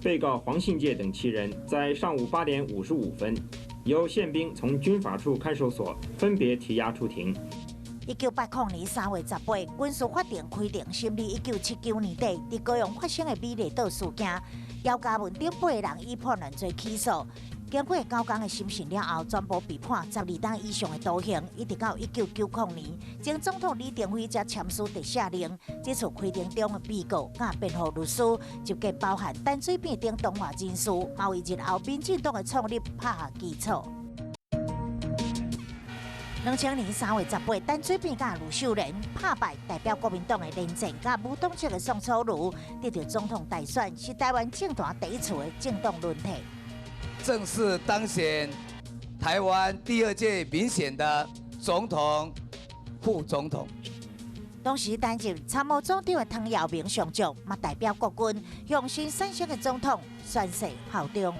被告黄信介等7人在上午8点55分，由宪兵从军法处看守所分别提押出庭。1980年3月18日，军事法庭开庭审理1979年底在高雄发生的美丽岛事件，姚嘉文等8个人以叛乱罪起诉。经过9天的审讯了后，全部被判12档以上的徒刑，一直到1990年，前总统李登辉才签署特赦令。这次开庭中的被告甲辩护律师，就计包含陈水扁等动画人士，嘛为日后民进党的创立拍下基础。2000年3月18日，陈水扁甲卢秀莲拍败代表国民党的连战甲无党籍的宋楚瑜，得到总统大选，是台湾政坛第一次的政党轮替。正式当选台湾第2届民选的总统、副总统。当时担任参谋总长的汤耀明上将，嘛代表国军向新产生的总统宣誓效忠。